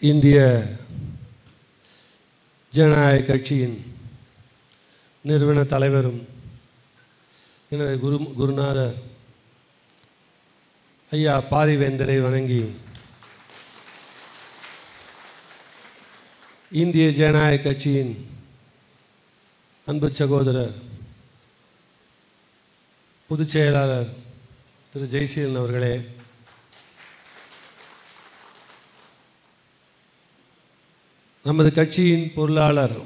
இந்திய ஜனநாயக கட்சியின் நிறுவன தலைவரும் எனது குருநாதர் ஐயா பாரிவேந்தரை வணங்கி இந்திய ஜனநாயக கட்சியின் அன்பு சகோதரர் பொதுச் செயலாளர் திரு ஜெய்சீலன் அவர்களே, நமது கட்சியின் பொருளாளர்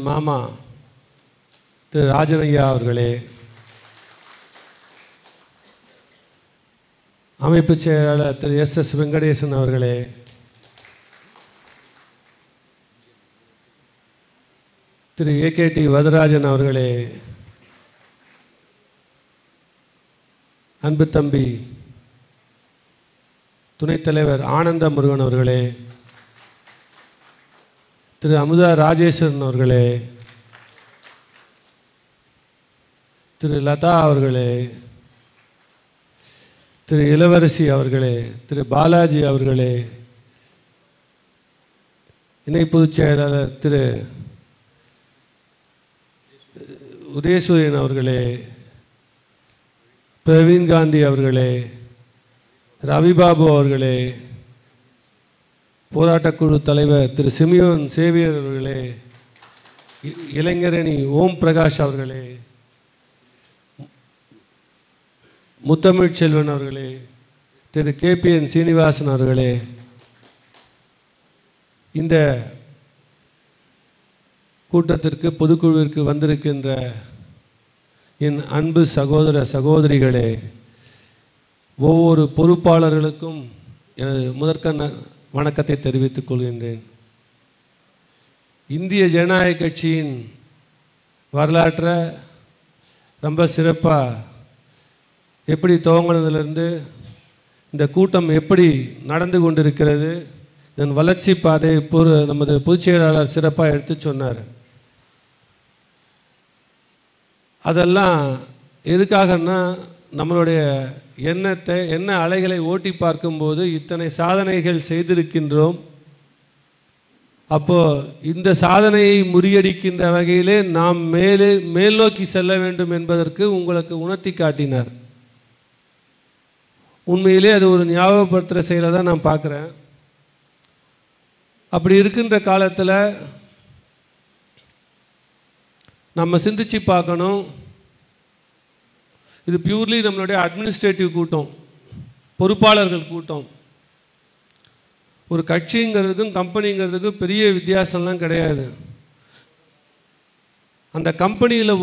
மாமா திரு ராஜனையா அவர்களே, அமைப்பு செயலாளர் திரு எஸ் வெங்கடேசன் அவர்களே, திரு ஏகேடி வரதராஜன் அவர்களே, அன்பு தம்பி துணைத் தலைவர் ஆனந்த முருகன் அவர்களே, திரு அமுதா ராஜேஸ்வரன் அவர்களே, திரு லதா அவர்களே, திரு இளவரசி அவர்களே, திரு பாலாஜி அவர்களே, இணை பொதுச் செயலாளர் திரு உதயசூரியன் அவர்களே, பிரவீன் காந்தி அவர்களே, ரவிபாபு அவர்களே, போராட்டக்குழு தலைவர் திரு சிமியோன் சேவியர் அவர்களே, இளைஞரணி ஓம் பிரகாஷ் அவர்களே, முத்தமிழ் செல்வன் அவர்களே, திரு KPN சீனிவாசன் அவர்களே, இந்த கூட்டத்திற்கு பொதுக்குழுவிற்கு வந்திருக்கின்ற என் அன்பு சகோதர சகோதரிகளே, ஒவ்வொரு பொறுப்பாளர்களுக்கும் எனது முதற்கண் வணக்கத்தை தெரிவித்துக் கொள்கின்றேன். இந்திய ஜனநாயக கட்சியின் வரலாற்றை ரொம்ப சிறப்பாக எப்படி துவங்கினதுலேருந்து இந்த கூட்டம் எப்படி நடந்து கொண்டிருக்கிறது, இதன் வளர்ச்சி பாதை நமது பொதுச் செயலாளர் சிறப்பாக எடுத்து சொன்னார். அதெல்லாம் எதுக்காகன்னா, நம்மளுடைய எண்ண அலைகளை ஓட்டி பார்க்கும்போது இத்தனை சாதனைகள் செய்திருக்கின்றோம். அப்போது இந்த சாதனையை முறியடிக்கின்ற வகையிலே நாம் மேல் நோக்கி செல்ல வேண்டும் என்பதற்கு உங்களுக்கு உணர்த்தி காட்டினார். உண்மையிலே அது ஒரு ஞாபகப்படுத்துகிற செயலை தான் நான் பார்க்குறேன். அப்படி இருக்கின்ற காலத்தில் நம்ம சிந்திச்சு பார்க்கணும். இது பியூர்லி நம்மளுடைய அட்மினிஸ்ட்ரேட்டிவ் கூட்டம், பொறுப்பாளர்கள் கூட்டம். ஒரு கட்சிங்கிறதுக்கும் கம்பெனிங்கிறதுக்கும் பெரிய வித்தியாசம்லாம் கிடையாது. அந்த கம்பெனியில்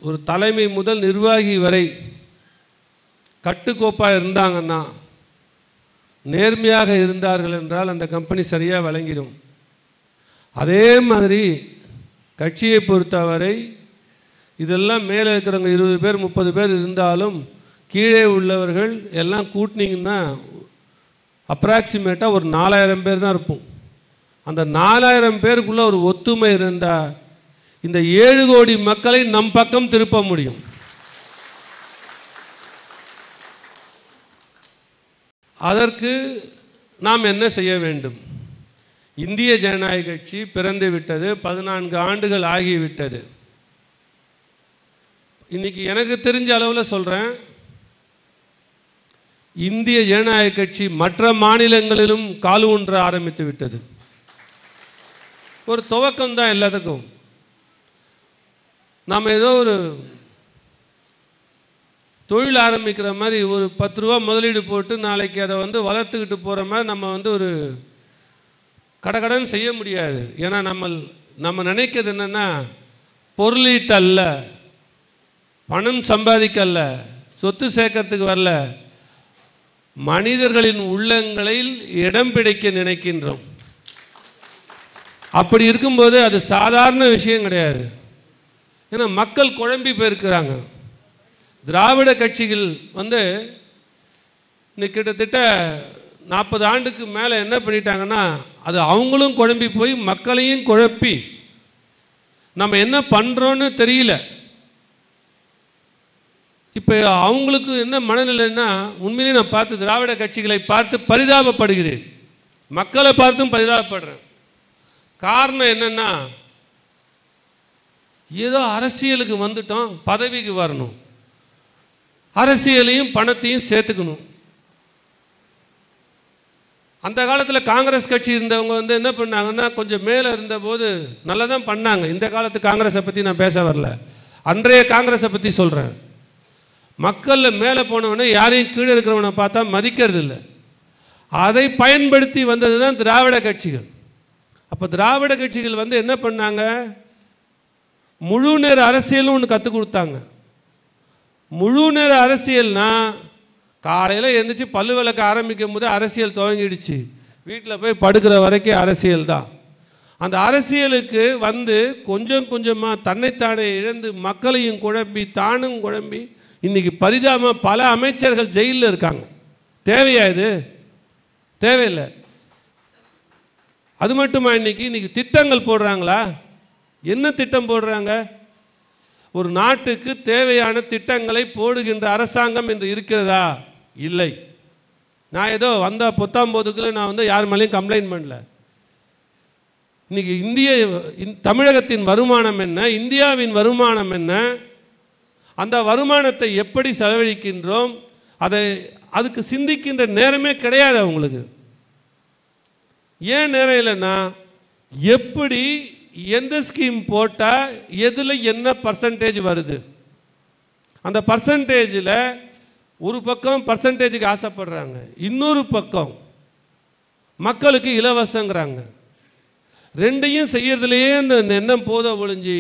ஒரு தலைமை முதல் நிர்வாகி வரை கட்டுக்கோப்பாக இருந்தாங்கன்னா, நேர்மையாக இருந்தார்கள் என்றால் அந்த கம்பெனி சரியாக விளங்கிடும். அதே மாதிரி கட்சியை பொறுத்தவரை இதெல்லாம் மேலே இருக்கிறவங்க 20 பேர் 30 பேர் இருந்தாலும் கீழே உள்ளவர்கள் எல்லாம் கூட்டினீங்கன்னா அப்ராக்சிமேட்டாக ஒரு 4000 பேர் தான் இருப்போம். அந்த 4000 பேருக்குள்ளே ஒரு ஒத்துமை இருந்தால் இந்த 7 கோடி மக்களை நம் பக்கம் திருப்ப முடியும். அதற்கு நாம் என்ன செய்ய வேண்டும்? இந்திய ஜனநாயக கட்சி பிறந்து விட்டது, 14 ஆண்டுகள் ஆகிவிட்டது. இன்னைக்கு எனக்கு தெரிஞ்ச அளவில் சொல்கிறேன், இந்திய ஜனநாயக கட்சி மற்ற மாநிலங்களிலும் கால் ஊன்ற ஆரம்பித்து விட்டது. ஒரு துவக்கம் தான் எல்லாத்துக்கும். நாம் ஏதோ ஒரு தொழில் ஆரம்பிக்கிற மாதிரி ஒரு 10 ரூபா முதலீடு போட்டு நாளைக்கு அதை வளர்த்துக்கிட்டு போகிற மாதிரி நம்ம ஒரு கடகடன் செய்ய முடியாது. ஏன்னா நம்ம நினைக்கிறது என்னென்னா, பொருளீட்டு அல்ல, பணம் சம்பாதிக்கல்ல, சொத்து சேர்க்கறதுக்கு வரல, மனிதர்களின் உள்ளங்களில் இடம் பிடிக்க நினைக்கின்றோம். அப்படி இருக்கும்போது அது சாதாரண விஷயம் கிடையாது. ஏன்னா மக்கள் குழம்பி போயிருக்கிறாங்க. திராவிட கட்சிகள் இன்னைக்கு கிட்டத்தட்ட 40 ஆண்டுக்கு மேலே என்ன பண்ணிட்டாங்கன்னா, அது அவங்களும் குழம்பி போய் மக்களையும் குழப்பி நம்ம என்ன பண்ணுறோன்னு தெரியல. இப்போ அவங்களுக்கு என்ன மனநிலைன்னா, உண்மையிலே நான் பார்த்து திராவிட கட்சிகளை பார்த்து பரிதாபப்படுகிறேன். மக்களை பார்த்தும் பரிதாபப்படுறேன். காரணம் என்னன்னா, ஏதோ அரசியலுக்கு வந்துட்டோம், பதவிக்கு வரணும், அரசியலையும் பணத்தையும் சேர்த்துக்கணும். அந்த காலத்தில் காங்கிரஸ் கட்சி இருந்தவங்க வந்து என்ன பண்ணாங்கன்னா, கொஞ்சம் மேலே இருந்தபோது நல்லா தான் பண்ணாங்க. இந்த காலத்து காங்கிரஸை பற்றி நான் பேச வரல, அன்றைய காங்கிரஸை பற்றி சொல்கிறேன். மக்களில் மேலே போனவனே யாரையும் கீழே இருக்கிறவனை பார்த்தா மதிக்கிறது இல்லை. அதை பயன்படுத்தி வந்தது தான் திராவிட கட்சிகள். அப்போ திராவிட கட்சிகள் வந்து என்ன பண்ணாங்க, முழு நேர அரசியல்னு ஒன்று கற்றுக் கொடுத்தாங்க. முழு நேர அரசியல்னா காலையில் எழுந்திரிச்சு பல்லு விளக்க ஆரம்பிக்கும் போது அரசியல் துவங்கிடுச்சு, வீட்டில் போய் படுக்கிற வரைக்கும் அரசியல் தான். அந்த அரசியலுக்கு வந்து கொஞ்சம் கொஞ்சமாக தன்னைத்தானே இழந்து மக்களையும் குழம்பி தானும் குழம்பி இன்றைக்கி பரிதாபமாக பல அமைச்சர்கள் ஜெயிலில் இருக்காங்க. தேவையா இது? தேவையில்லை. அது மட்டுமா, இன்னைக்கு திட்டங்கள் போடுறாங்களா? என்ன திட்டம் போடுறாங்க? ஒரு நாட்டுக்கு தேவையான திட்டங்களை போடுகின்ற அரசாங்கம் என்று இருக்கிறதா? இல்லை. நான் ஏதோ வந்த 19 நான் வந்து யார் மேலேயும் கம்ப்ளைண்ட் பண்ணல. இன்னைக்கு தமிழகத்தின் வருமானம் என்ன, இந்தியாவின் வருமானம் என்ன, அந்த வருமானத்தை எப்படி செலவழிக்கின்றோம், அதுக்கு சிந்திக்கின்ற நேரமே கிடையாது அவங்களுக்கு. ஏன் நேரம் இல்லைன்னா, எப்படி எந்த ஸ்கீம் போட்டால் எதில் என்ன பர்சன்டேஜ் வருது, அந்த பர்சன்டேஜில் ஒரு பக்கம் பர்சன்டேஜுக்கு ஆசைப்படுறாங்க, இன்னொரு பக்கம் மக்களுக்கு இலவசங்கிறாங்க. ரெண்டையும் செய்யறதுலேயே இந்த எண்ணம் போத ஒழிஞ்சு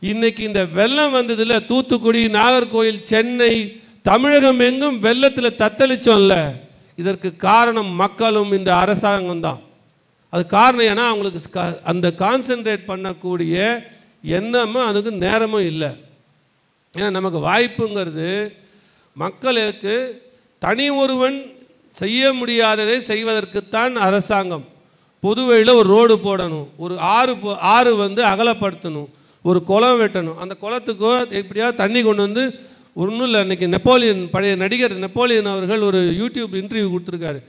இன்னைக்கு இந்த வெள்ளம் வந்ததில்ல, தூத்துக்குடி, நாகர்கோவில், சென்னை, தமிழகம் எங்கும் வெள்ளத்தில் தத்தளிச்சோம்ல, இதற்கு காரணம் மக்களும் இந்த அரசாங்கம் தான். அது காரணம் ஏன்னா அவங்களுக்கு அந்த கான்சென்ட்ரேட் பண்ணக்கூடிய எண்ணமும் அதுக்கு நேரமும் இல்லை. ஏன்னா நமக்கு வாய்ப்புங்கிறது மக்களுக்கு தனி ஒருவன் செய்ய முடியாததை செய்வதற்குத்தான் அரசாங்கம். பொதுவெளியில் ஒரு ரோடு போடணும், ஒரு ஆறு வந்து அகலப்படுத்தணும், ஒரு குளம் வெட்டணும், அந்த குளத்துக்கோ எப்படியாவது தண்ணி கொண்டு வந்து ஒன்றும் இல்லை. அன்றைக்கி நெப்போலியன், பழைய நடிகர் நெப்போலியன் அவர்கள் ஒரு யூடியூப் இன்டர்வியூ கொடுத்துருக்காரு.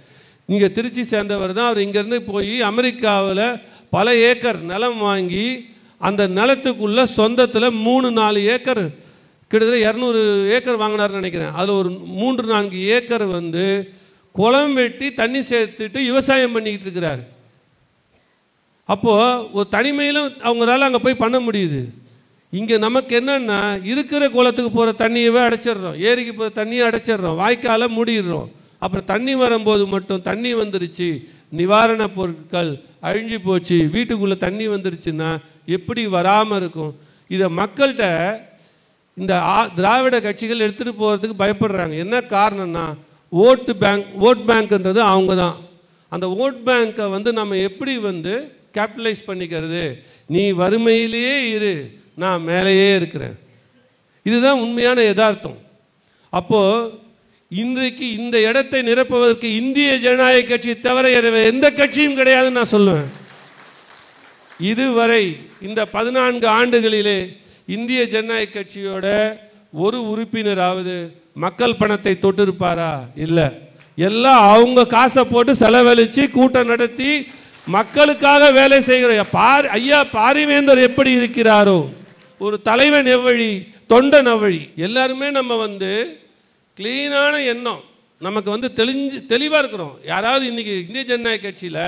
இங்கே திருச்சி சேர்ந்தவர் தான். அவர் இங்கேருந்து போய் அமெரிக்காவில் பல ஏக்கர் நிலம் வாங்கி அந்த நிலத்துக்குள்ளே சொந்தத்தில் 3-4 ஏக்கர், கிட்டத்தட்ட 200 ஏக்கர் வாங்கினார்னு நினைக்கிறேன். அதில் ஒரு 3-4 ஏக்கர் வந்து குளம் வெட்டி தண்ணி சேர்த்துட்டு விவசாயம் பண்ணிக்கிட்டு இருக்கிறார். அப்போது ஒரு தனிமையிலும் அவங்களால அங்கே போய் பண்ண முடியுது. இங்கே நமக்கு என்னென்னா, இருக்கிற குளத்துக்கு போகிற தண்ணியவே அடைச்சிடுறோம், ஏரிக்கு போகிற தண்ணியை அடைச்சிடுறோம், வாய்க்காலை மூடிடுறோம். அப்புறம் தண்ணி வரும்போது மட்டும் தண்ணி வந்துருச்சு, நிவாரண பொருட்கள் அழிஞ்சு போச்சு, வீட்டுக்குள்ளே தண்ணி வந்துருச்சுன்னா எப்படி வராமல் இருக்கும்? இதை மக்கள்கிட்ட இந்த திராவிட கட்சிகள் எடுத்துகிட்டு போகிறதுக்கு பயப்படுறாங்க. என்ன காரணம்னா, ஓட் பேங்க்ன்றது அவங்க தான். அந்த ஓட் பேங்க்கை வந்து நம்ம எப்படி வந்து கேபிட்டலைஸ் பண்ணிக்கிறது? நீ வறுமையிலேயே இரு, நான் மேலேயே இருக்கிறேன். இதுதான் உண்மையான யதார்த்தம். அப்போது இன்றைக்கு இந்த இடத்தை நிரப்புவதற்கு இந்திய ஜனநாயக கட்சி தவிர எந்த கட்சியும் கிடையாதுன்னு நான் சொல்லுவேன். இதுவரை இந்த 14 ஆண்டுகளிலே இந்திய ஜனநாயக கட்சியோட ஒரு உறுப்பினராவது மக்கள் பணத்தை தொட்டிருப்பாரா? இல்லை. எல்லாம் அவங்க காசை போட்டு செலவழித்து கூட்டம் நடத்தி மக்களுக்காக வேலை செய்கிற ஐயா பாரிவேந்தர் எப்படி இருக்கிறாரோ, ஒரு தலைவன் எவ்வழி, தொண்டன் எவ்வழி, எல்லாருமே நம்ம வந்து கிளீனான எண்ணம், நமக்கு வந்து தெளிவாக இருக்கிறோம். யாராவது இன்றைக்கி இந்திய ஜனநாயக கட்சியில்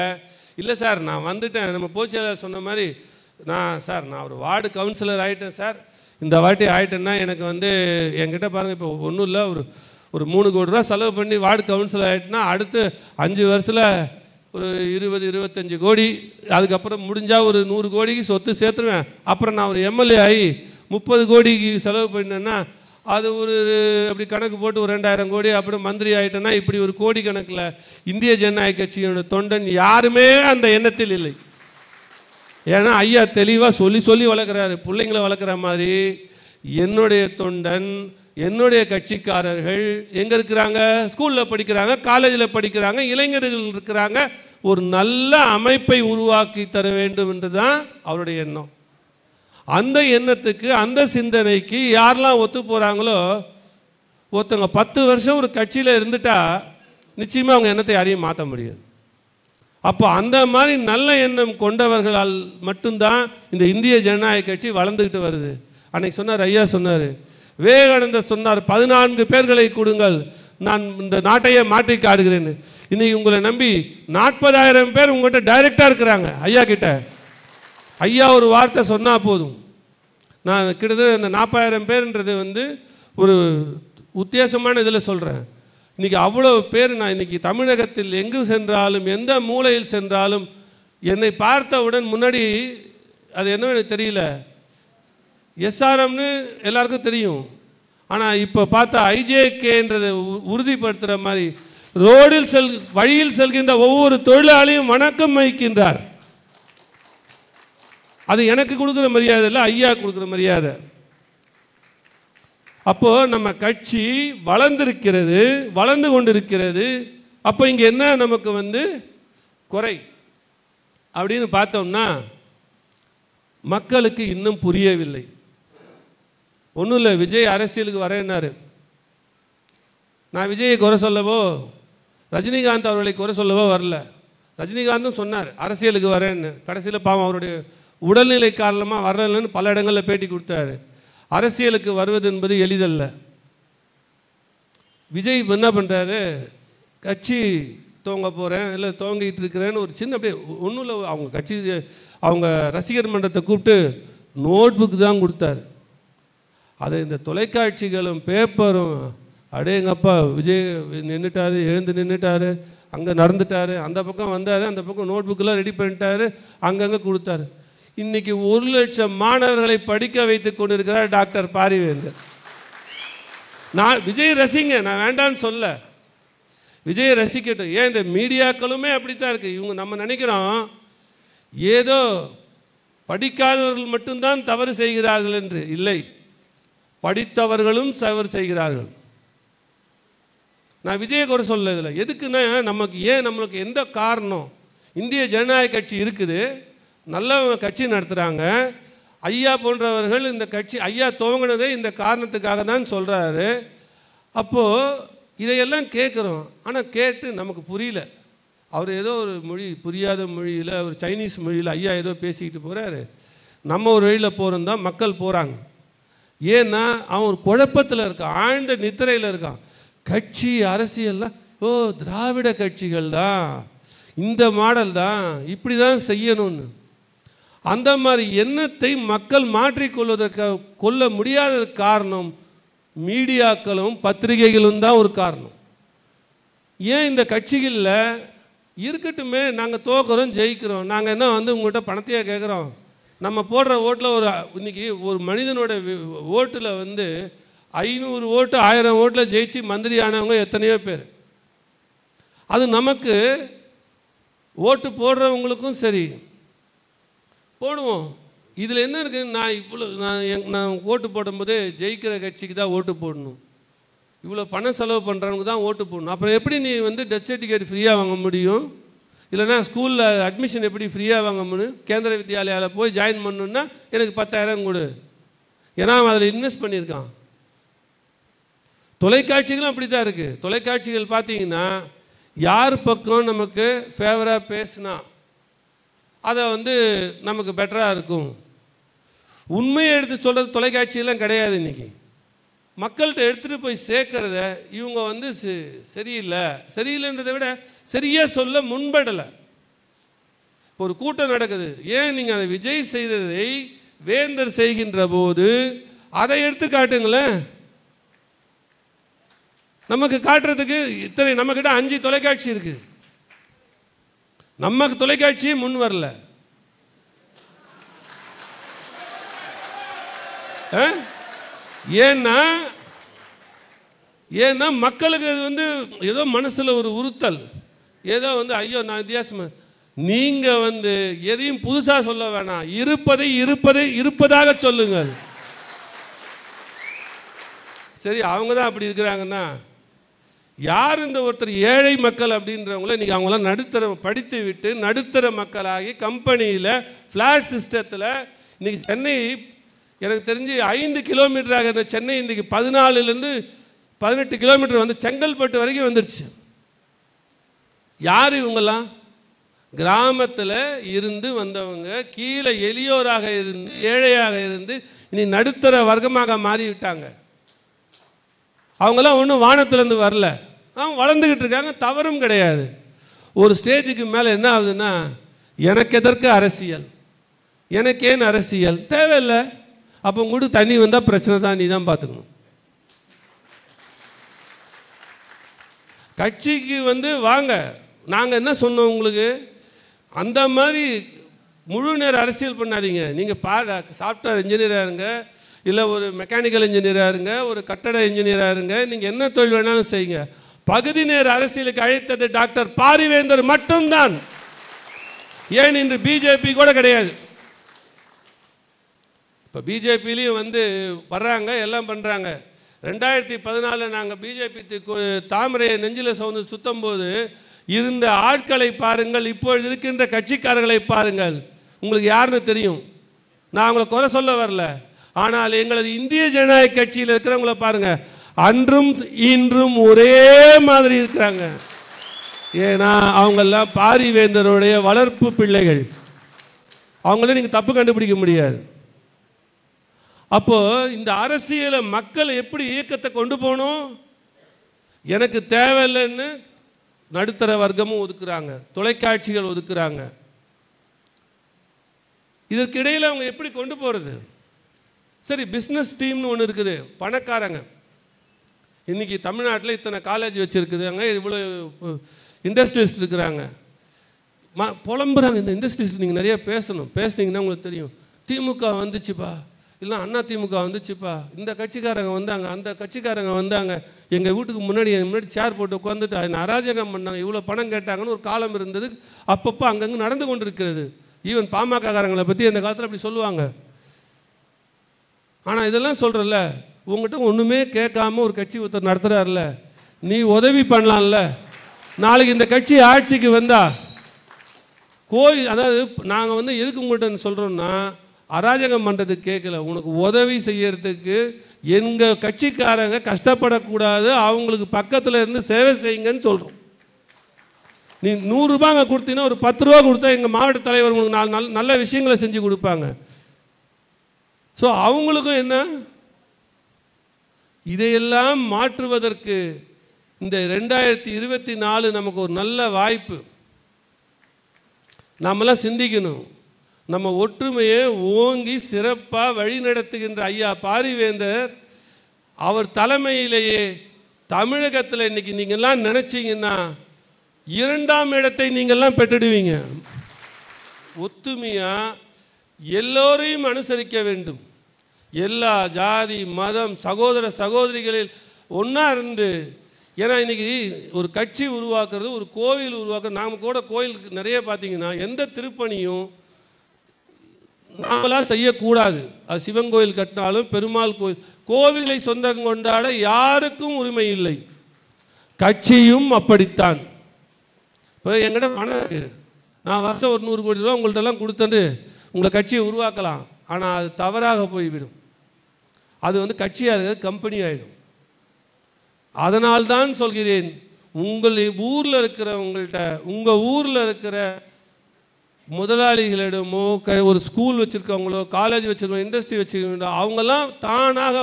இல்லை சார் நான் வந்துட்டேன், நம்ம பொதுச்செயலாளர் சொன்ன மாதிரி நான் ஒரு வார்டு கவுன்சிலர் ஆகிட்டேன் சார், இந்த வாட்டி ஆகிட்டேன்னா எனக்கு வந்து என்கிட்ட பாருங்கள், இப்போ ஒன்றும் இல்லை, ஒரு 3 கோடி ரூபா செலவு பண்ணி வார்டு கவுன்சிலர் ஆகிட்டுனா அடுத்து 5 வருஷத்தில் ஒரு 20-25 கோடி, அதுக்கப்புறம் முடிஞ்சால் ஒரு 100 கோடிக்கு சொத்து சேர்த்துருவேன். அப்புறம் நான் ஒரு எம்எல்ஏ ஆகி 30 கோடிக்கு செலவு பண்ணேன்னா அது ஒரு அப்படி கணக்கு போட்டு ஒரு 2000 கோடி, அப்புறம் மந்திரி ஆகிட்டேன்னா இப்படி ஒரு கோடி கணக்கில் இந்திய ஜனநாயக கட்சியோட தொண்டன் யாருமே அந்த எண்ணத்தில் இல்லை. ஏன்னா ஐயா தெளிவாக சொல்லி வளர்க்குறாரு, பிள்ளைங்களை வளர்க்குற மாதிரி. என்னுடைய தொண்டன், என்னுடைய கட்சிக்காரர்கள் எங்கே இருக்கிறாங்க? ஸ்கூலில் படிக்கிறாங்க, காலேஜில் படிக்கிறாங்க, இளைஞர்கள் இருக்கிறாங்க. ஒரு நல்ல அமைப்பை உருவாக்கி தர வேண்டும் என்று தான் அவருடைய எண்ணம். அந்த எண்ணத்துக்கு, அந்த சிந்தனைக்கு யாரெல்லாம் ஒத்து போகிறாங்களோ, ஒருத்தவங்க 10 வருஷம் ஒரு கட்சியில் இருந்துட்டா நிச்சயமாக அவங்க எண்ணத்தை யாரையும் மாற்ற முடியாது. அப்போ அந்த மாதிரி நல்ல எண்ணம் கொண்டவர்களால் மட்டும்தான் இந்த இந்திய ஜனநாயக கட்சி வளர்ந்துக்கிட்டு வருது. அன்னைக்கு சொன்னார், ஐயா சொன்னார், விவேகானந்தர் சொன்னார், 14 பேர்களை கொடுங்கள், நான் இந்த நாட்டையே மாற்றி காடுகிறேன்னு. இன்னைக்கு உங்களை நம்பி 40,000 பேர் உங்கள்கிட்ட டைரெக்டாக இருக்கிறாங்க ஐயா கிட்ட. ஐயா ஒரு வார்த்தை சொன்னால் போதும். நான் கிட்டத்தட்ட இந்த 40,000 பேருன்றது வந்து ஒரு உத்தியாசமான இதில் சொல்கிறேன். இன்றைக்கி அவ்வளோ பேர் நான் இன்றைக்கி தமிழகத்தில் எங்கு சென்றாலும் எந்த மூலையில் சென்றாலும் என்னை பார்த்தவுடன் முன்னாடி அது என்ன எனக்கு தெரியல, எஸ்ஆர்எம்னு எல்லாருக்கும் தெரியும். ஆனால் இப்போ பார்த்தா ஐஜேகேன்றதை உறுதிப்படுத்துகிற மாதிரி ரோடில் வழியில் செல்கின்ற ஒவ்வொரு தொழிலாளியும் வணக்கம் வைக்கின்றார். அது எனக்கு கொடுக்குற மரியாதை இல்லை, ஐயா கொடுக்குற மரியாதை. அப்போ நம்ம கட்சி வளர்ந்திருக்கிறது, வளர்ந்து கொண்டிருக்கிறது. அப்போ இங்கே என்ன நமக்கு வந்து குறை அப்படின்னு பார்த்தோம்னா, மக்களுக்கு இன்னும் புரியவில்லை. ஒன்றும் இல்லை, விஜய் அரசியலுக்கு வரேன்னாரு. நான் விஜயை குறை சொல்லவோ ரஜினிகாந்த் அவர்களை குறை சொல்லவோ வரல. ரஜினிகாந்தும் சொன்னார் அரசியலுக்கு வரேன்னு. கடைசியில் பாவம் அவருடைய உடல்நிலை காரணமாக வரலன்னு பல இடங்களில் பேட்டி கொடுத்தாரு. அரசியலுக்கு வருவது என்பது எளிதல்ல. விஜய் என்ன பண்ணுறாரு, கட்சி துவங்க போகிறேன் இல்லை துவங்கிட்டு இருக்கிறேன்னு ஒரு சின்ன அப்படியே ஒன்றும் இல்லை, அவங்க கட்சி அவங்க ரசிகர் மன்றத்தை கூப்பிட்டு நோட்புக்கு தான் கொடுத்தாரு. அதை இந்த தொலைக்காட்சிகளும் பேப்பரும் அடேங்கப்பா விஜய் நின்றுட்டாரு, எழுந்து நின்றுட்டாரு, அங்கே நடந்துட்டார், அந்த பக்கம் வந்தார், அந்த பக்கம் நோட்புக்கெல்லாம் ரெடி பண்ணிட்டாரு, அங்கங்கே கொடுத்தாரு. இன்னைக்கு 1,00,000 மாணவர்களை படிக்க வைத்துக் கொண்டிருக்கிறார் டாக்டர் பாரிவேந்தர். நான் விஜய் ரசிங்க, நான் வேண்டான்னு சொல்ல, விஜய் ரசிக்கட்டும். ஏன் இந்த மீடியாக்களுமே அப்படித்தான் இருக்குது. இவங்க நம்ம நினைக்கிறோம் ஏதோ படிக்காதவர்கள் மட்டும்தான் தவறு செய்கிறார்கள் என்று. இல்லை, படித்தவர்களும் தவறு செய்கிறார்கள். நான் விஜயை கூட சொல்ல இதில் எதுக்குன்னா, நம்மளுக்கு எந்த காரணம், இந்திய ஜனநாயக கட்சி இருக்குது, நல்ல கட்சி நடத்துகிறாங்க. ஐயா போன்றவர்கள் இந்த கட்சி ஐயா துவங்கினதே இந்த காரணத்துக்காக தான் சொல்கிறாரு. அப்போது இதையெல்லாம் கேட்குறோம், ஆனால் கேட்டு நமக்கு புரியல. அவர் ஏதோ ஒரு மொழி புரியாத மொழியில், ஒரு சைனீஸ் மொழியில் ஐயா ஏதோ பேசிக்கிட்டு போகிறாரு. நம்ம ஒரு வழியில் போகிறோம் தான் மக்கள் போகிறாங்க. ஏன்னா அவன் ஒரு குழப்பத்தில் இருக்கான், ஆழ்ந்த நித்திரையில் இருக்கான். கட்சி அரசியல்லாம் திராவிட கட்சிகள் தான், இந்த மாடல் தான், இப்படி தான் செய்யணும்னு அந்த மாதிரி எண்ணத்தை மக்கள் கொள்ள முடியாத காரணம் மீடியாக்களும் பத்திரிகைகளும் தான் ஒரு காரணம். ஏன் இந்த கட்சிகளில் இருக்கட்டுமே, நாங்கள் தோக்குறோம் ஜெயிக்கிறோம், நாங்கள் என்ன வந்து உங்கள்கிட்ட பணத்தையாக கேட்குறோம். நம்ம போடுற ஓட்டில் இன்றைக்கி ஒரு மனிதனோட ஓட்டில் வந்து 500 ஓட்டு 1000 ஓட்டில் ஜெயிச்சு மந்திரி ஆனவங்க எத்தனையோ பேர். அது நமக்கு ஓட்டு போடுறவங்களுக்கும் சரி போடுவோம். இதில் என்ன இருக்குது, நான் ஓட்டு போடும்போது ஜெயிக்கிற கட்சிக்கு தான் ஓட்டு போடணும், இவ்வளோ பணம் செலவு பண்ணுறவங்க தான் ஓட்டு போடணும். அப்புறம் எப்படி நீ வந்து டெத் சர்டிஃபிகேட் ஃப்ரீயாக வாங்க முடியும்? இல்லைனா ஸ்கூலில் அட்மிஷன் எப்படி ஃப்ரீயாக வாங்க முடியும்? கேந்திர வித்யாலயாவில் போய் ஜாயின் பண்ணணுன்னா எனக்கு 10,000 கொடு, ஏன்னா அவன் அதில் இன்வெஸ்ட் பண்ணியிருக்கான். தொலைக்காட்சிகளும் அப்படி தான் இருக்குது. தொலைக்காட்சிகள் பார்த்தீங்கன்னா யார் பக்கம் நமக்கு ஃபேவராக பேசினா அதை வந்து நமக்கு பெட்டராக இருக்கும். உண்மையை எடுத்து சொல்கிறது தொலைக்காட்சியெல்லாம் கிடையாது. இன்றைக்கி மக்கள்கிட்ட எடுத்துகிட்டு போய் சேர்க்கறத இவங்க வந்து சரியில்லைன்றதை விட சரியாக சொல்ல முன்படலை. இப்போ ஒரு கூட்டம் நடக்குது, ஏன் நீங்கள் அதை விஜய் செய்ததை வேந்தர் செய்கின்ற போது அதை எடுத்து காட்டுங்களேன். நமக்கு காட்டுறதுக்கு இத்தனை நம்மக்கிட்ட 5 தொலைக்காட்சி இருக்குது, நமக்கு தொலைக்காட்சியே முன் வரல. ஏன்னா மக்களுக்கு அது வந்து ஏதோ மனசில் ஒரு உறுத்தல், ஏதோ வந்து ஐயோ நான் வித்தியாசமாக. நீங்கள் வந்து எதையும் புதுசாக சொல்ல வேணாம், இருப்பதாக சொல்லுங்கள். சரி, அவங்க தான் அப்படி இருக்கிறாங்கன்னா யார் இந்த ஒருத்தர் ஏழை மக்கள் அப்படின்றவங்கள இன்றைக்கி அவங்களாம் படித்து விட்டு நடுத்தர மக்களாகி கம்பெனியில் ஃப்ளாட் சிஸ்டத்தில் இன்றைக்கி சென்னை எனக்கு தெரிஞ்சு 5 கிலோமீட்டராக இருந்த சென்னை இன்றைக்கி 14லேருந்து 18 கிலோமீட்டர் வந்து செங்கல்பட்டு வரைக்கும் வந்துடுச்சு. யார் இவங்கெல்லாம்? கிராமத்தில் இருந்து வந்தவங்க கீழே எளியோராக இருந்து ஏழையாக இருந்து இனி நடுத்தர வர்க்கமாக மாறிவிட்டாங்க. அவங்களாம் ஒன்றும் வானத்திலேருந்து வரல, அவங்க வளர்ந்துக்கிட்டு இருக்காங்க, தவறும் கிடையாது. ஒரு ஸ்டேஜுக்கு மேலே என்ன ஆகுதுன்னா, எனக்கு எதற்கு அரசியல், எனக்கு ஏன் அரசியல் தேவையில்லை. அப்போ உங்களுக்கு தண்ணி வந்தால் பிரச்சனை தான், நீ தான் பார்த்துக்கணும். கட்சிக்கு வாங்க, நாங்கள் என்ன சொன்னோம் உங்களுக்கு, அந்த மாதிரி முழு நேர அரசியல் பண்ணாதீங்க. நீங்கள் சாஃப்ட்வேர் இன்ஜினியராக இருங்க, இல்லை ஒரு மெக்கானிக்கல் இன்ஜினியராக இருங்க, ஒரு கட்டட இன்ஜினியராக இருங்க, நீங்கள் என்ன தொழில் வேணாலும் செய்யுங்க. பகுதி நேர அரசியலுக்கு அழைத்தது டாக்டர் பாரிவேந்தர் மட்டும்தான். ஏன் இன்று பிஜேபி கூட கிடையாது. இப்போ பிஜேபியிலையும் வர்றாங்க, எல்லாம் பண்ணுறாங்க. 2014 நாங்கள் பிஜேபி தாமரையை நெஞ்சில் சவுந்து சுத்தம் போது இருந்த ஆட்களை பாருங்கள், இப்பொழுது இருக்கின்ற கட்சிக்காரர்களை பாருங்கள், உங்களுக்கு யாருன்னு தெரியும். நான் அவங்களை குறை சொல்ல வரல, ஆனால் எங்களது இந்திய ஜனநாயக கட்சியில் இருக்கிறவங்கள பாருங்க, அன்றும் இன்றும் ஒரே மாதிரி இருக்கிறாங்க. ஏன்னா அவங்கெல்லாம் பாரிவேந்தருடைய வளர்ப்பு பிள்ளைகள், அவங்கள நீங்கள் தப்பு கண்டுபிடிக்க முடியாது. அப்போ இந்த அரசியலை மக்கள் எப்படி இயக்கத்தை கொண்டு போகணும், எனக்கு தேவையில்லைன்னு நடுத்தர வர்க்கமும் ஒதுக்குறாங்க, தொலைக்காட்சிகள் ஒதுக்குறாங்க. இதற்கு இடையில் அவங்க எப்படி கொண்டு போகிறது? சரி, பிஸ்னஸ் டீம்னு ஒன்று இருக்குது, பணக்காரங்க. இன்றைக்கி தமிழ்நாட்டில் இத்தனை காலேஜ் வச்சுருக்குதுங்க, இவ்வளோ இண்டஸ்ட்ரியலிஸ்ட் இருக்கிறாங்க, புலம்புறாங்க. இந்த இண்டஸ்ட்ரியலிஸ்ட் நீங்கள் நிறைய பேசுனீங்கன்னா உங்களுக்கு தெரியும். திமுக வந்துச்சுப்பா, இல்லை அண்ணா திமுக வந்துச்சுப்பா, இந்த கட்சிக்காரங்க வந்தாங்க, அந்த கட்சிக்காரங்க வந்தாங்க, எங்கள் வீட்டுக்கு முன்னாடி சேர் போட்டு உட்காந்துட்டு அராஜகம் பண்ணாங்க, இவ்வளோ பணம் கேட்டாங்கன்னு ஒரு காலம் இருந்தது. அப்பப்போ அங்கங்கே நடந்து கொண்டு இருக்கிறது. ஈவன் பாமகக்காரங்களை பற்றி அந்த காலத்தில் அப்படி சொல்லுவாங்க. ஆனால் இதெல்லாம் சொல்கிறல்ல, உங்கள்கிட்ட ஒன்றுமே கேட்காம ஒரு கட்சி ஒருத்தர் நடத்துகிறார்ல, நீ உதவி பண்ணலாம்ல. நாளைக்கு இந்த கட்சி ஆட்சிக்கு வந்தா கோயில், அதாவது நாங்கள் எதுக்கு உங்கள்கிட்ட சொல்கிறோன்னா, அராஜகம் பண்ணுறதுக்கு கேட்கல, உனக்கு உதவி செய்யறதுக்கு. எங்கள் கட்சிக்காரங்க கஷ்டப்படக்கூடாது, அவங்களுக்கு பக்கத்தில் இருந்து சேவை செய்யுங்கன்னு சொல்கிறோம். நீ 100 ரூபா அங்கே கொடுத்தீங்கன்னா ஒரு 10 ரூபா கொடுத்தா எங்கள் மாவட்ட தலைவர் உங்களுக்கு நல்ல விஷயங்களை செஞ்சு கொடுப்பாங்க. ஸோ அவங்களுக்கும் என்ன, இதையெல்லாம் மாற்றுவதற்கு இந்த 2024 நமக்கு ஒரு நல்ல வாய்ப்பு. நாமெல்லாம் சிந்திக்கணும். நம்ம ஒற்றுமையை ஓங்கி சிறப்பாக வழி நடத்துகின்ற ஐயா பாரிவேந்தர் அவர் தலைமையிலேயே தமிழகத்தில் இன்னைக்கு நீங்கள்லாம் நினச்சிங்கன்னா 2ஆம் இடத்தை நீங்கள்லாம் பெற்றுடுவீங்க. ஒத்துமையாக எல்லோரையும் அனுசரிக்க வேண்டும். எல்லா ஜாதி மதம் சகோதர சகோதரிகளில் ஒன்றா இருந்து, ஏன்னா இன்றைக்கி ஒரு கட்சி உருவாக்குறது, ஒரு கோவில் உருவாக்குறது. நாம் கூட கோயில் நிறைய பார்த்தீங்கன்னா எந்த திருப்பணியும் நாமளாக செய்யக்கூடாது. அது சிவன் கோயில் கட்டினாலும் பெருமாள் கோவிலை சொந்தம் கொண்டாட யாருக்கும் உரிமை இல்லை. கட்சியும் அப்படித்தான். இப்போ எங்கிட்ட பணம் இருக்குது, நான் வருஷம் ஒரு 100 கோடி ரூபா உங்கள்கிட்டலாம் கொடுத்துட்டு உங்களை கட்சியை உருவாக்கலாம். ஆனால் அது தவறாக போய்விடும். அது கட்சியாக இருக்கிறது கம்பெனி ஆகிடும். அதனால்தான் சொல்கிறேன், உங்கள் ஊரில் இருக்கிறவங்கள்ட்ட, உங்கள் ஊரில் இருக்கிற முதலாளிகளிடமோ, ஒரு ஸ்கூல் வச்சுருக்கவங்களோ, காலேஜ் வச்சுருக்கோம், இண்டஸ்ட்ரி வச்சுருக்கோங்களோ, அவங்கெல்லாம் தானாக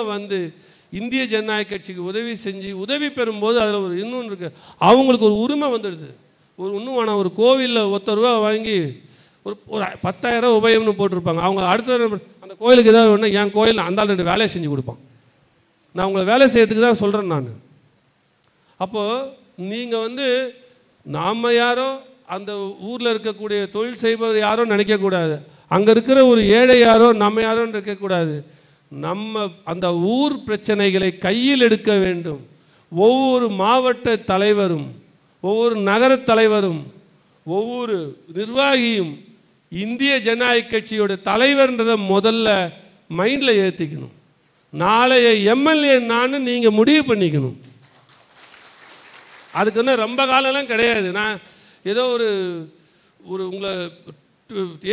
இந்திய ஜனநாயக கட்சிக்கு உதவி செஞ்சு உதவி பெறும்போது அதில் ஒரு இன்னொன்று இருக்குது, அவங்களுக்கு ஒரு உரிமை வந்துடுது. இன்னும் வேணாம், ஒரு கோவிலில் 1 ரூபா வாங்கி ஒரு 10,000 உபயம்னு போட்டிருப்பாங்க. அவங்க அடுத்த அந்த கோயிலுக்கு ஏதாவது ஒன்று, என் கோயில் அந்த 2 வேலையை செஞ்சு கொடுப்பான். நான் உங்களை வேலை செய்யறதுக்கு தான் சொல்கிறேன் நான். அப்போது நீங்கள் நாம் யாரோ, அந்த ஊரில் இருக்கக்கூடிய தொழில் செய்பவர் யாரோ நினைக்கக்கூடாது. அங்கே இருக்கிற ஒரு ஏழை யாரோ நம்ம யாரோ நினைக்கக்கூடாது. நம்ம அந்த ஊர் பிரச்சனைகளை கையில் எடுக்க வேண்டும். ஒவ்வொரு மாவட்ட தலைவரும், ஒவ்வொரு நகர தலைவரும், ஒவ்வொரு நிர்வாகியும் இந்திய ஜனநாயக கட்சியோட தலைவர்ன்றதை முதல்ல மைண்டில் ஏற்றிக்கணும். நாளைய எம்எல்ஏ நான் நீங்கள் முடிவு பண்ணிக்கணும். அதுக்குன்னு ரொம்ப காலம்லாம் கிடையாது. நான் ஏதோ ஒரு உங்களை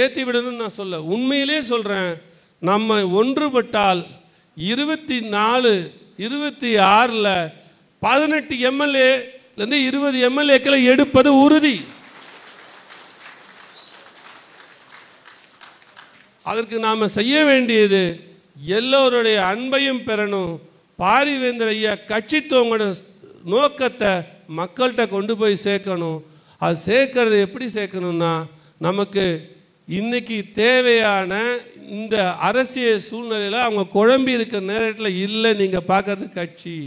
ஏற்றி விடணும்னு நான் சொல்ல, உண்மையிலே சொல்கிறேன். நம்ம ஒன்றுபட்டால் 24, 26 18 எம்எல்ஏலேருந்து 20 எம்எல்ஏக்களை எடுப்பது உறுதி. அதற்கு நாம் செய்ய வேண்டியது எல்லோருடைய அன்பையும் பெறணும். பாரிவேந்தர் ஐயா கட்சித்துவங்களோட நோக்கத்தை மக்கள்கிட்ட கொண்டு போய் சேர்க்கணும். அது சேர்க்கறது எப்படி சேர்க்கணும்னா, நமக்கு இன்றைக்கி தேவையான இந்த அரசியல் சூழ்நிலையில் அவங்க குழம்பி இருக்கிற நேரத்தில் இல்லை நீங்கள் பார்க்குறது கட்சி.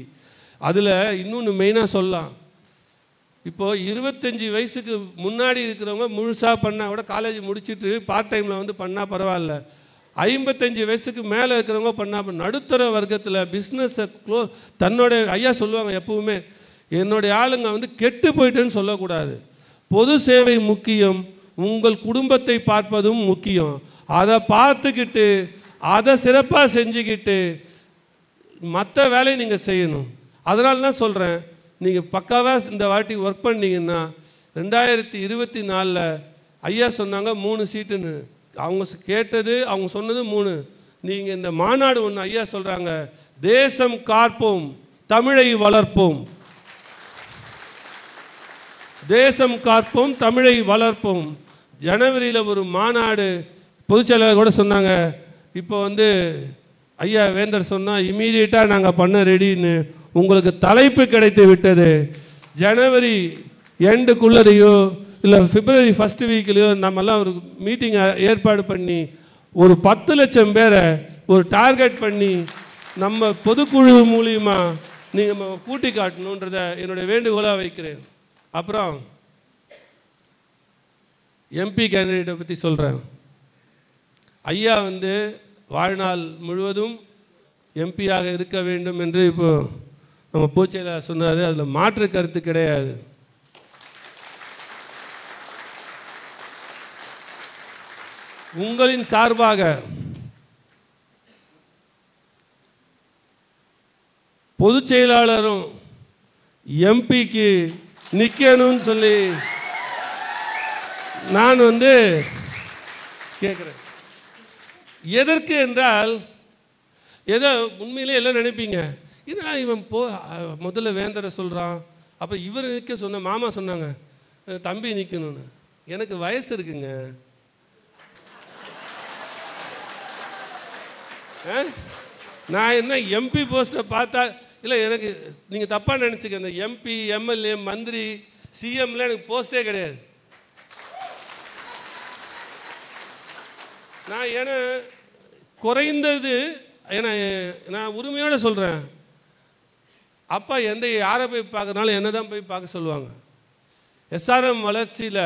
அதில் இன்னொன்று மெயினாக சொல்லலாம். இப்போது 25 வயசுக்கு முன்னாடி இருக்கிறவங்க முழுசாக பண்ணால் கூட காலேஜ் முடிச்சுட்டு பார்ட் டைமில் வந்து பண்ணால் பரவாயில்ல. 55 வயசுக்கு மேலே இருக்கிறவங்க பண்ணால் நடுத்தர வர்க்கத்தில் பிஸ்னஸை தன்னோட ஐயா சொல்லுவாங்க எப்பவுமே, என்னுடைய ஆளுங்க வந்து கெட்டு போயிட்டேன்னு சொல்லக்கூடாது. பொது சேவை முக்கியம், உங்கள் குடும்பத்தை பார்ப்பதும் முக்கியம். அதை பார்த்துக்கிட்டு அதை சிறப்பாக செஞ்சுக்கிட்டு மற்ற வேலையை நீங்கள் செய்யணும். அதனால தான் சொல்கிறேன், நீங்கள் பக்காவாக இந்த வாட்டி ஒர்க் பண்ணிங்கன்னா 2024 ஐயா சொன்னாங்க 3 சீட்டுன்னு. அவங்க கேட்டது, அவங்க சொன்னது 3. நீங்கள் இந்த மாநாடு ஒன்று ஐயா சொல்கிறாங்க, தேசம் காப்போம் தமிழை வளர்ப்போம், தேசம் காப்போம் தமிழை வளர்ப்போம். ஜனவரியில் ஒரு மாநாடு பொதுச்செயலாளர் கூட சொன்னாங்க. இப்போ வந்து ஐயா வேந்தர் சொன்னால் இமீடியட்டாக நாங்கள் பண்ண ரெடின்னு. உங்களுக்கு தலைப்பு கிடைத்து விட்டது. ஜனவரி எண்டுக்குள்ளரையோ இல்லை பிப்ரவரி ஃபஸ்ட் வீக்லேயோ நம்மெல்லாம் ஒரு மீட்டிங் ஏற்பாடு பண்ணி ஒரு 10 லட்சம் பேரை ஒரு டார்கெட் பண்ணி நம்ம பொதுக்குழு மூலியமாக நீங்கள் கூட்டி காட்டணுன்றதை என்னுடைய வேண்டுகோளாக வைக்கிறேன். அப்புறம் எம்பி கேண்டிடேட்டை பற்றி சொல்கிறேன். ஐயா வந்து வாழ்நாள் முழுவதும் எம்பியாக இருக்க வேண்டும் என்று இப்போது நம்ம பொதுச்செயலாளர் சொன்னார். அதில் மாற்று கருத்து கிடையாது. உங்களின் சார்பாக பொதுச் செயலாளரும் எம்பிக்கு நிற்கணும்னு சொல்லி நான் வந்து கேட்குறேன். எதற்கு என்றால், ஏதோ உண்மையிலே எல்லாம் நினைப்பீங்க, ஏன்னா இவன் முதல்ல வேந்தரை சொல்கிறான், அப்போ இவர் நிற்க சொன்ன மாமா சொன்னாங்க தம்பி நிற்கணும்னு. எனக்கு வயசு இருக்குங்க. நான் என்ன எம்பி போஸ்ட்டை பார்த்தா இல்லை, எனக்கு நீங்கள் தப்பாக நினச்சிக்க, இந்த எம்பி எம்எல்ஏ மந்திரி சிஎம்ல எனக்கு போஸ்டே கிடையாது. நான் ஏன்னா குறைந்தது, ஏன்னா நான் உரிமையோடு சொல்கிறேன், அப்பா யாரை போய் பார்க்கறனாலும் என்ன தான் போய் பார்க்க சொல்லுவாங்க. எஸ்ஆர்எம் வளர்ச்சியில்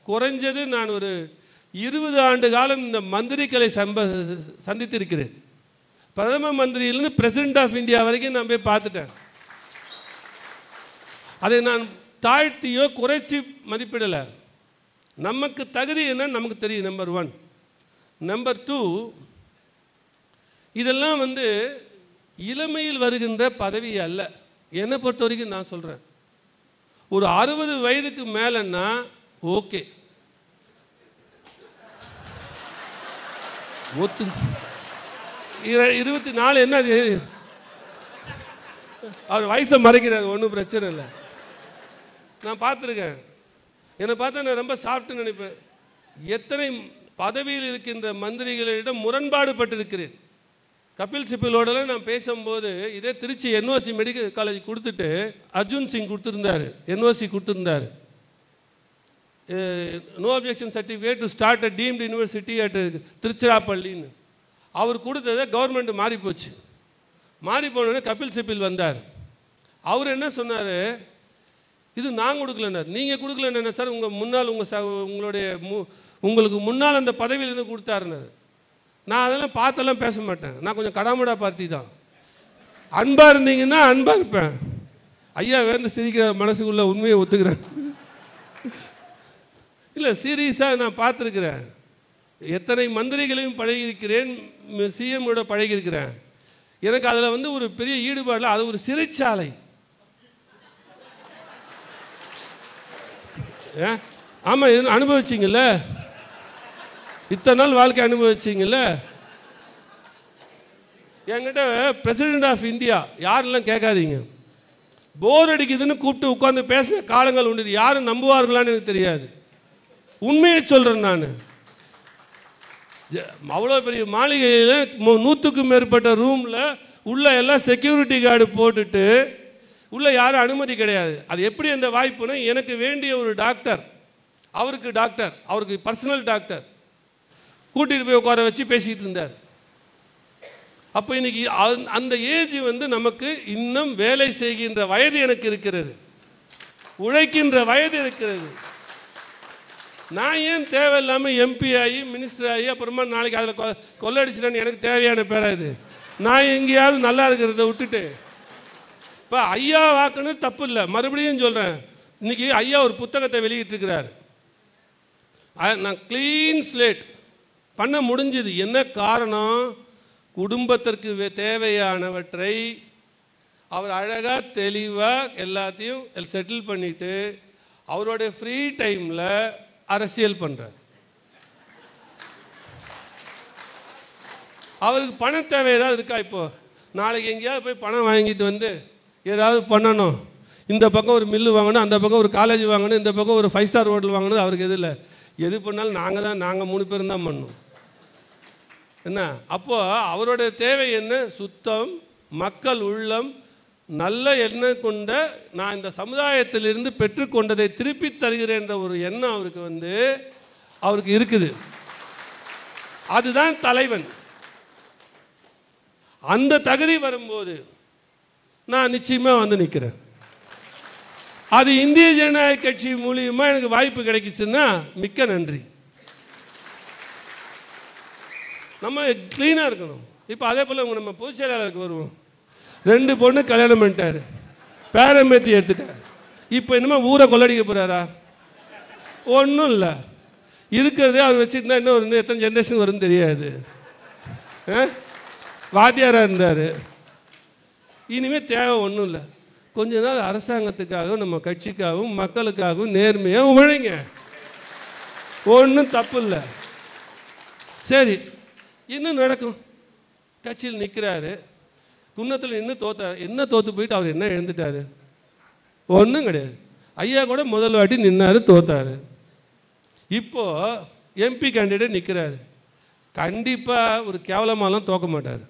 குறைஞ்சது நான் ஒரு 20 ஆண்டு காலம் இந்த மந்திரிகளை சந்தித்திருக்கிறேன். பிரதம மந்திரியிலிருந்து பிரசிடென்ட் ஆஃப் இந்தியா வரைக்கும் நான் போய் பார்த்துட்டேன். அதை நான் தாழ்த்தியோ குறைச்சி மதிப்பிடலை. நமக்கு தகுதி என்னன்னு நமக்கு தெரியும். நம்பர் 1. நம்பர் 2, இதெல்லாம் வந்து இளமையில் வருகின்ற பதவி அல்ல. என்னை பொறுத்த வரைக்கும் நான் சொல்கிறேன், ஒரு 60 வயதுக்கு மேலேன்னா ஓகே. 24 என்ன அது, அவர் வயசை மறைக்கிறார், ஒன்றும் பிரச்சனை இல்லை. நான் பார்த்துருக்கேன். என்னை பார்த்தா நான் ரொம்ப சாஃப்ட்னு நினைப்பேன். எத்தனை பதவியில் இருக்கின்ற மந்திரிகளிடம் முரண்பாடு பட்டிருக்கிறேன். கபில் சிபிலோடலாம் நான் பேசும்போது, இதே திருச்சி என்ஓசி மெடிக்கல் காலேஜ் கொடுத்துட்டு அர்ஜுன் சிங் கொடுத்துருந்தார், என்ஓசி கொடுத்துருந்தார். No objection certificate to start a deemed university at திருச்சிராப்பள்ளின்னு. அவர் கொடுத்ததை கவர்மெண்ட் மாறி போச்சு. மாறி போனோடனே கபில் சிபில் வந்தார். அவர் என்ன சொன்னார், இது நான் கொடுக்கலன்னார். நீங்கள் கொடுக்கலன்னு என்ன சார், உங்கள் முன்னால் உங்களுக்கு முன்னால் அந்த பதவியிலேருந்து கொடுத்தாருன்னாரு. நான் அதெல்லாம் பார்த்தெல்லாம் பேச மாட்டேன். நான் கொஞ்சம் கடாமுடா பார்ட்டி தான். அன்பாக இருந்தீங்கன்னா அன்பாக இருப்பேன். ஐயா வேந்து சிரிக்கிற மனசுக்குள்ளே உண்மையை ஒத்துக்கிறேன். இல்லை, சீரியஸாக நான் பார்த்துருக்கிறேன். எத்தனை மந்திரிகளையும் பழகியிருக்கிறேன், சிஎம்மோட பழகியிருக்கிறேன். எனக்கு அதில் வந்து ஒரு பெரிய ஈடுபாடில், அது ஒரு சிறைச்சாலை. ஆமாம், அனுபவிச்சிங்கல்ல, இத்தனை நாள் வாழ்க்கை அனுபவிச்சிங்கல்ல. என்கிட்ட பிரசிடென்ட் ஆஃப் இந்தியா யாரெல்லாம் கேட்காதீங்க, போர் அடிக்குதுன்னு கூப்பிட்டு உட்காந்து பேசுகிற காலங்கள் உண்டு. யாரும் நம்புவார்களான்னு எனக்கு தெரியாது. உண்மையை சொல்கிறேன் நான். அவ்வளோ பெரிய மாளிகையில் 100க்கும் மேற்பட்ட ரூமில் உள்ள எல்லாம் செக்யூரிட்டி கார்டு போட்டுட்டு உள்ள யாரும் அனுமதி கிடையாது. அது எப்படி அந்த வாய்ப்புனா, எனக்கு வேண்டிய ஒரு டாக்டர், அவருக்கு பர்சனல் டாக்டர் கூட்டிகிட்டு போய் உட்கார வச்சு பேசிகிட்டு இருந்தார். அப்போ இன்னைக்கு அந்த ஏஜ் நமக்கு இன்னும் வேலை செய்கின்ற வயது எனக்கு இருக்கிறது, உழைக்கின்ற வயது இருக்கிறது. நான் ஏன் தேவையில்லாமல் எம்பி ஆகி மினிஸ்டர் ஆகி அப்புறமா நாளைக்கு அதில் கொள்ளடிச்சிட்டேன்னு எனக்கு தேவையான பேரா இது? நான் எங்கேயாவது நல்லா இருக்கிறத விட்டுட்டு இப்போ ஐயா வாக்குன்னு தப்பு இல்லை. மறுபடியும் சொல்கிறேன், இன்னைக்கு ஐயா ஒரு புத்தகத்தை வெளியிட்டிருக்கிறார். நான் க்ளீன் ஸ்லேட் பண்ண முடிஞ்சது. என்ன காரணம்? குடும்பத்திற்கு தேவையானவற்றை அவர் அழகாக தெளிவாக எல்லாத்தையும் செட்டில் பண்ணிவிட்டு அவருடைய ஃப்ரீ டைமில் அரசியல் பண்ணுறார். அவருக்கு பண தேவை ஏதாவது இருக்கா? இப்போது நாளைக்கு எங்கேயாவது போய் பணம் வாங்கிட்டு ஏதாவது பண்ணணும், இந்த பக்கம் ஒரு மில்லு வாங்கணும், அந்த பக்கம் ஒரு காலேஜ் வாங்கணும், இந்த பக்கம் ஒரு 5 ஸ்டார் ஹோட்டல் வாங்கணும், அவருக்கு எது இல்லை. எது பண்ணாலும் நாங்கள் 3 பேரும் தான் பண்ணணும். என்ன அப்போது அவருடைய தேவை என்ன? சுத்தம், மக்கள் உள்ளம், நல்ல எண்ணம் கொண்ட நான் இந்த சமுதாயத்திலிருந்து பெற்றுக்கொண்டதை திருப்பி தருகிறேன்ற ஒரு எண்ணம் அவருக்கு இருக்குது. அதுதான் தலைவன். அந்த தகுதி வரும்போது நான் நிச்சயமாக நிற்கிறேன். அது இந்திய ஜனநாயக கட்சி மூலியமாக எனக்கு வாய்ப்பு கிடைக்குச்சுன்னா மிக்க நன்றி. நம்ம க்ளீனாக இருக்கணும். இப்போ அதே போல் நம்ம பொதுச் செயலாளருக்கு வருவோம். 2 பொண்ணு கல்யாணம் பண்ணிட்டார், பேரம்பேத்தி எடுத்துட்டார். இப்போ என்னமோ ஊரை கொள்ளடிக்க போகிறாரா? ஒன்றும் இல்லை. இருக்கிறதே அவர் வச்சுருந்தா இன்னும் எத்தனை ஜென்ரேஷன் வரும்னு தெரியாது. வாத்தியாராக இருந்தார். இனிமேல் தேவை ஒன்றும் இல்லை. கொஞ்ச நாள் அரசாங்கத்துக்காகவும் நம்ம கட்சிக்காகவும் மக்களுக்காகவும் நேர்மையாக உழைங்க, ஒன்றும் தப்பு இல்லை. சரி, இன்னும் நடக்கும். கட்சியில் நிற்கிறாரு, குன்னத்தில் இன்னும் என்ன தோற்று போயிட்டு அவர் என்ன எழுந்துட்டார்? ஒன்றும் கிடையாது. ஐயா கூட முதல் வாட்டி நின்னார், தோத்தார். இப்போது எம்பி கேண்டிடேட் நிற்கிறாரு. கண்டிப்பாக ஒரு கேவலமாலாம் தோக்க மாட்டார்.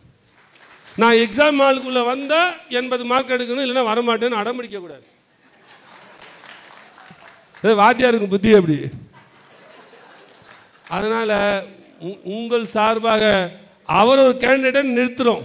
நான் எக்ஸாம் ஹாலுக்குள்ளே வந்தால் 80 மார்க் எடுக்கணும், இல்லைன்னா வரமாட்டேன்னு அடம்பிடிக்கக்கூடாது. வாத்தியாருக்கு புத்தி அப்படி. அதனால் உங்கள் சார்பாக அவர் ஒரு கேண்டிடேட் நிறுத்துகிறோம்.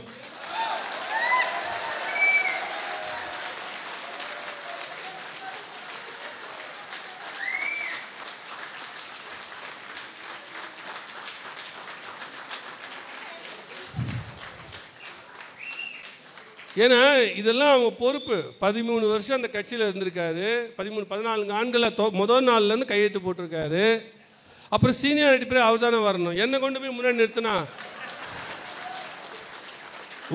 ஏன்னா இதெல்லாம் அவங்க பொறுப்பு. 13 வருஷம் அந்த கட்சியில் இருந்திருக்காரு. 14 ஆண்டுகளில் முதல் நாள்லேருந்து கையெழுத்து போட்டிருக்காரு. அப்புறம் சீனியாரிட்டி பேர் அவர் தானே வரணும். என்னை கொண்டு போய் முன்னாடி நிறுத்தினா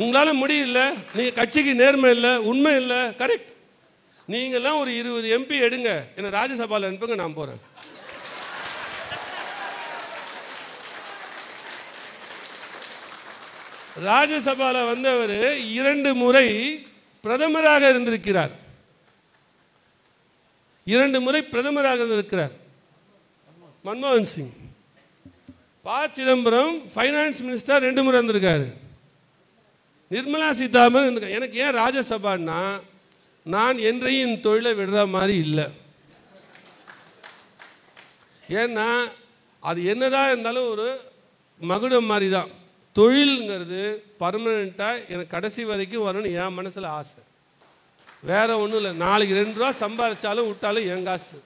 உங்களால் முடியல. நீங்கள் கட்சிக்கு நேர்மை இல்லை, உண்மை இல்லை. கரெக்ட். நீங்கள்லாம் ஒரு 20 எம்பி எடுங்க, என்னை ராஜ்யசபாவில் அனுப்புங்க, நான் போகிறேன். ராஜ்யசபாவில் வந்தவர் 2 முறை பிரதமராக இருந்திருக்கிறார். 2 முறை பிரதமராக இருந்திருக்கிறார். மன்மோகன் சிங். ப. சிதம்பரம் ஃபைனான்ஸ் மினிஸ்டர் 2 முறை இருந்திருக்காரு. நிர்மலா சீதாராமன் இருந்திருக்காரு. எனக்கு ஏன் ராஜ்யசபான்னா, நான் என்றையும் தொழிலை விடுற மாதிரி இல்லை. ஏன்னா அது என்னதான் இருந்தாலும் ஒரு மகுடம் மாதிரி தான். தொழிலுங்கிறது பர்மனெண்ட்டாக எனக்கு கடைசி வரைக்கும் வரணும்னு என் மனசில் ஆசை. வேறு ஒன்றும் இல்லை. நாளைக்கு 2 ரூபா சம்பாதிச்சாலும் விட்டாலும் என் காசு.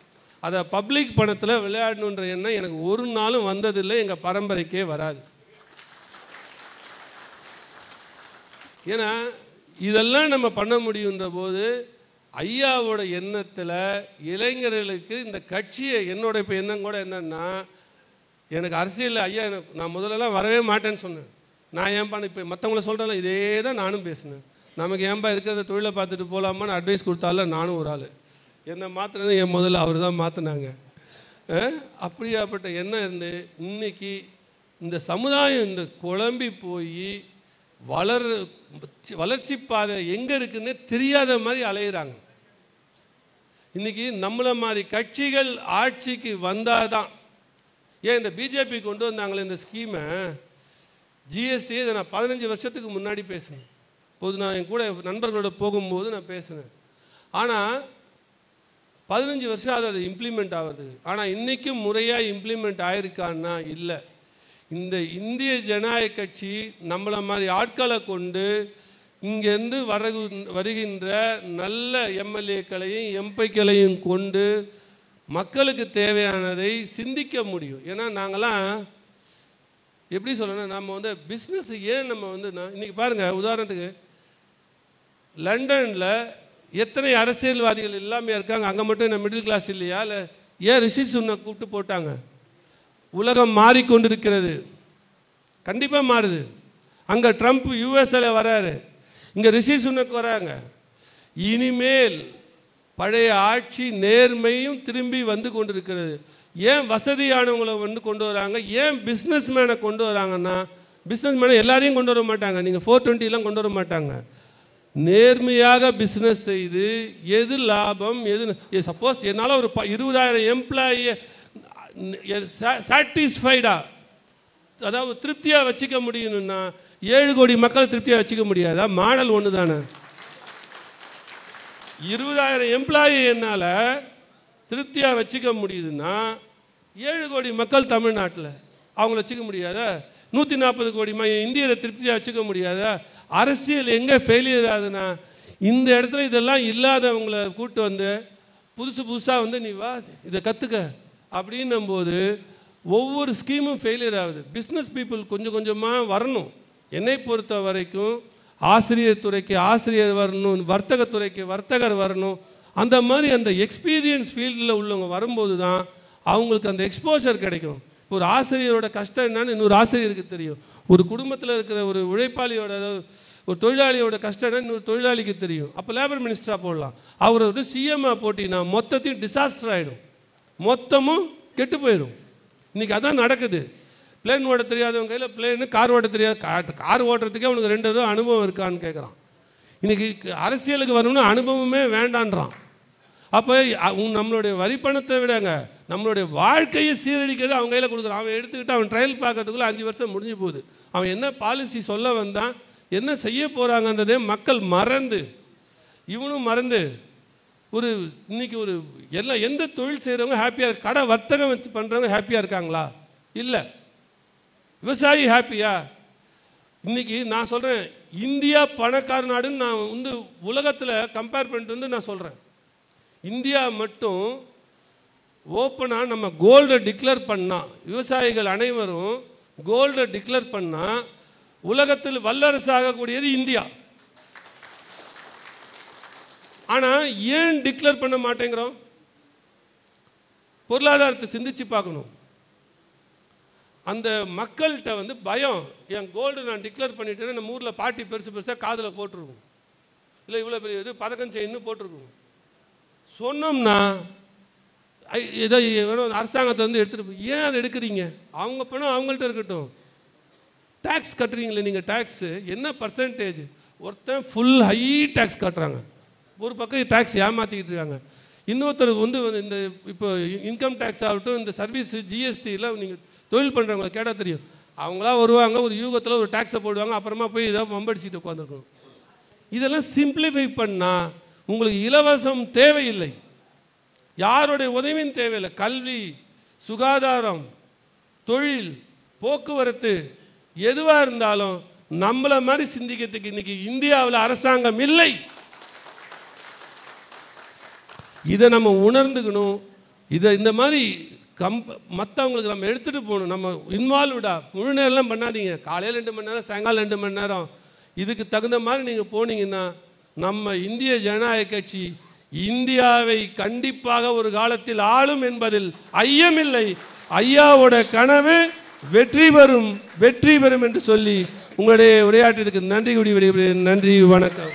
அதை பப்ளிக் பணத்தில் விளையாடணுன்ற எண்ணம் எனக்கு ஒரு நாளும் வந்ததில்லை, எங்கள் பரம்பரைக்கே வராது. ஏன்னா இதெல்லாம் நம்ம பண்ண முடியுன்ற போது ஐயாவோட எண்ணத்தில் இளைஞர்களுக்கு இந்த கட்சியை என்னோட இப்போ எண்ணம் கூட என்னன்னா, எனக்கு அரசியலில் ஐயா நான் முதல்லலாம் வரவே மாட்டேன்னு சொன்னேன். நான் ஏன்பா இப்போ மற்றவங்கள சொல்கிறேன், இதே தான் நானும் பேசினேன். நமக்கு ஏன்பா இருக்கிறத தொழிலை பார்த்துட்டு போகலாமான்னு அட்வைஸ் கொடுத்தாலும் நானும் ஒரு ஆள். என்னை மாற்றினது என் முதல்ல அவர் தான் மாற்றினாங்க. அப்படியாப்பட்ட எண்ணம் இருந்து இன்றைக்கி இந்த சமுதாயம் இந்த குழம்பி போய் வளர்ச்சி பாதை எங்கே இருக்குன்னு தெரியாத மாதிரி அலையிறாங்க. இன்றைக்கி நம்மளை மாதிரி கட்சிகள் ஆட்சிக்கு வந்தால் தான் ஏன் இந்த பிஜேபி கொண்டு வந்தாங்களே இந்த ஸ்கீமை, ஜிஎஸ்டியை இதை நான் 15 வருஷத்துக்கு முன்னாடி பேசினேன். இப்போது நான் என் கூட நண்பர்களோட போகும்போது நான் பேசினேன். ஆனால் 15 வருஷம் அது இம்ப்ளிமெண்ட் ஆகுது. ஆனால் இன்றைக்கும் முறையாக இம்ப்ளிமெண்ட் ஆகிருக்கான்னா இல்லை. இந்த இந்திய ஜனநாயக கட்சி நம்மளை மாதிரி ஆட்களை கொண்டு இங்கேருந்து வருகின்ற நல்ல எம்எல்ஏக்களையும் எம்பிக்களையும் கொண்டு மக்களுக்கு தேவையானதை சிந்திக்க முடியும். ஏன்னா நாங்களாம் எப்படி சொல்லணும், நம்ம வந்து பிஸ்னஸ் ஏன் நம்ம வந்து இன்றைக்கி பாருங்கள், உதாரணத்துக்கு லண்டனில் எத்தனை அரசியல்வாதிகள் எல்லாமே இருக்காங்க, அங்கே மட்டும் என்ன மிடில் கிளாஸ் இல்லையா? இல்லை ஏன் ரிஷி சுனக் கூப்பிட்டு போட்டாங்க? உலகம் மாறிக்கொண்டிருக்கிறது, கண்டிப்பாக மாறுது. அங்கே ட்ரம்ப் யூஎஸ்ஏல வராரு, இங்கே ரிஷி சுனக் வராங்க. இனிமேல் பழைய ஆட்சி நேர்மையும் திரும்பி வந்து கொண்டிருக்கிறது. ஏன் வசதியானவங்களை வந்து கொண்டு வராங்க? ஏன் பிஸ்னஸ் மேனை கொண்டு வராங்கன்னா, பிஸ்னஸ் மேனை எல்லாரையும் கொண்டு வர மாட்டாங்க, நீங்கள் 420 கொண்டு வர மாட்டாங்க. நேர்மையாக பிஸ்னஸ் செய்து எது லாபம் எது, சப்போஸ் என்னால் ஒரு 20,000 எம்ப்ளாயியை சாட்டிஸ்ஃபைடாக, அதாவது திருப்தியாக வச்சுக்க முடியணும்னா 7 கோடி மக்களை திருப்தியாக வச்சுக்க முடியாதா? மாடல் ஒன்று தானே. 20,000 எம்ப்ளாயி என்னால் திருப்தியாக வச்சுக்க முடியுதுன்னா 7 கோடி மக்கள் தமிழ்நாட்டில் அவங்கள வச்சுக்க முடியாதா? 140 கோடி இந்தியரை திருப்தியாக வச்சுக்க முடியாதா? அரசியல் எங்கே ஃபெயிலியர் ஆகுதுன்னா, இந்த இடத்துல இதெல்லாம் இல்லாதவங்களை கூப்பிட்டு வந்து புதுசாக வந்து நீ வா இதை கற்றுக்க அப்படின்னும்போது ஒவ்வொரு ஸ்கீமும் ஃபெயிலியர் ஆகுது. பிஸ்னஸ் பீப்புள் கொஞ்சம் கொஞ்சமாக வரணும். என்னை பொறுத்த வரைக்கும் ஆசிரியர் துறைக்கு ஆசிரியர் வரணும், வர்த்தகத்துறைக்கு வர்த்தகர் வரணும். அந்த மாதிரி அந்த எக்ஸ்பீரியன்ஸ் ஃபீல்டில் உள்ளவங்க வரும்போது தான் அவங்களுக்கு அந்த எக்ஸ்போஷர் கிடைக்கும். ஒரு ஆசிரியரோட கஷ்டம் என்னன்னு இன்னொரு ஆசிரியருக்கு தெரியும். ஒரு குடும்பத்தில் இருக்கிற ஒரு உழைப்பாளியோட, ஒரு தொழிலாளியோட கஷ்டம் என்னன்னு இன்னொரு தொழிலாளிக்கு தெரியும். அப்போ லேபர் மினிஸ்டராக போடலாம். அவரை வந்து சிஎம்மாக போட்டினா மொத்தத்தையும் டிசாஸ்டர் ஆகிடும், மொத்தமும் கெட்டு போயிடும். இன்றைக்கி அதான் நடக்குது. பிளேன் ஓட்ட தெரியாதவங்க கையில் பிளேனு, கார் ஓட்ட தெரியாது, கார் ஓட்டுறதுக்கே அவனுக்கு 2 தடவை அனுபவம் இருக்கான்னு கேட்குறான். இன்றைக்கி அரசியலுக்கு வரணும்னு அனுபவமே வேண்டான்றான். அப்போ நம்மளுடைய வரி பணத்தை விடங்க நம்மளுடைய வாழ்க்கையை சீரழிக்கிறது அவன் கையில் கொடுக்குறான். அவன் எடுத்துக்கிட்டு அவன் ட்ரையல் பார்க்கறதுக்குள்ளே 5 வருஷம் முடிஞ்சு போகுது. அவன் என்ன பாலிசி சொல்ல வந்தான், என்ன செய்ய போகிறாங்கன்றதே மக்கள் மறந்து, இவனும் மறந்து, ஒரு இன்றைக்கி ஒரு எல்லாம் எந்த தொழில் செய்கிறவங்க ஹாப்பியாக, கடை வர்த்தகம் வச்சு பண்ணுறவங்க ஹாப்பியாக இருக்காங்களா? இல்லை. விவசாயி ஹாப்பியா? இன்றைக்கி நான் சொல்கிறேன், இந்தியா பணக்கார நாடுன்னு நான் வந்து உலகத்தில் கம்பேர் பண்ணிட்டு வந்து நான் சொல்கிறேன். இந்தியா மட்டும் ஓப்பனாக நம்ம கோல்டை டிக்ளேர் பண்ணால், விவசாயிகள் அனைவரும் கோல்டை டிக்ளேர் பண்ணால் உலகத்தில் வல்லரசு ஆகக்கூடியது இந்தியா. ஆனால் ஏன் டிக்ளேர் பண்ண மாட்டேங்கிறோம்? பொருளாதாரத்தை சிந்திச்சு பார்க்கணும். அந்த மக்கள்கிட்ட வந்து பயம், என் கோல்டு நான் டிக்ளேர் பண்ணிட்டேன்னா நம்ம ஊரில் பாட்டி பெருசு பெருசாக காதில் போட்டிருக்கும், இல்லை இவ்வளோ பெரிய இது பதக்கம் செய்யணும் போட்டிருக்கும். சொன்னோம்னா ஏதோ அரசாங்கத்தை வந்து எடுத்துகிட்டு போய், ஏன் அதை எடுக்கிறீங்க? அவங்க பணம் அவங்கள்ட்ட இருக்கட்டும். டேக்ஸ் கட்டுறீங்களே நீங்கள், டேக்ஸு என்ன பர்சன்டேஜ்? ஒருத்தன் ஃபுல் ஹை டேக்ஸ் கட்டுறாங்க, ஒரு பக்கம் டேக்ஸ் ஏமாற்றிக்கிட்டு இருக்காங்க. இன்னொருத்தர் வந்து இந்த இப்போ இன்கம் டேக்ஸ் ஆகட்டும், இந்த சர்வீஸ் ஜிஎஸ்டியில் நீங்கள் தொழில் பண்ணுறவங்களை கேட்டால் தெரியும். அவங்களா வருவாங்க, ஒரு யூகத்தில் ஒரு டேக்ஸை போடுவாங்க, அப்புறமா போய் ஏதாவது வம்படிச்சிட்டு உட்காந்துருக்கணும். இதெல்லாம் சிம்பிளிஃபை பண்ணால் உங்களுக்கு இலவசம் தேவையில்லை, யாருடைய உதவியும் தேவையில்லை. கல்வி, சுகாதாரம், தொழில், போக்குவரத்து எதுவாக இருந்தாலும் நம்மளை மாதிரி சிந்திக்கிறதுக்கு இன்றைக்கி இந்தியாவில் அரசாங்கம் இல்லை. இதை நம்ம உணர்ந்துக்கணும். இதை இந்த மாதிரி மற்றவங்களுக்கு நம்ம எடுத்துகிட்டு போகணும். நம்ம இன்வால்வ்டாக முழு நேரம்லாம் பண்ணாதீங்க. காலையில் 2 மணி நேரம், சாயங்காலம் 2 மணி நேரம். இதுக்கு தகுந்த மாதிரி நீங்கள் போனீங்கன்னா நம்ம இந்திய ஜனநாயக கட்சி இந்தியாவை கண்டிப்பாக ஒரு காலத்தில் ஆளும் என்பதில் ஐயமில்லை. ஐயாவோட கனவு வெற்றி பெறும் என்று சொல்லி உங்களுடைய உரையாற்றத்துக்கு நன்றி கூடி விடைபெறுகிறேன். நன்றி, வணக்கம்.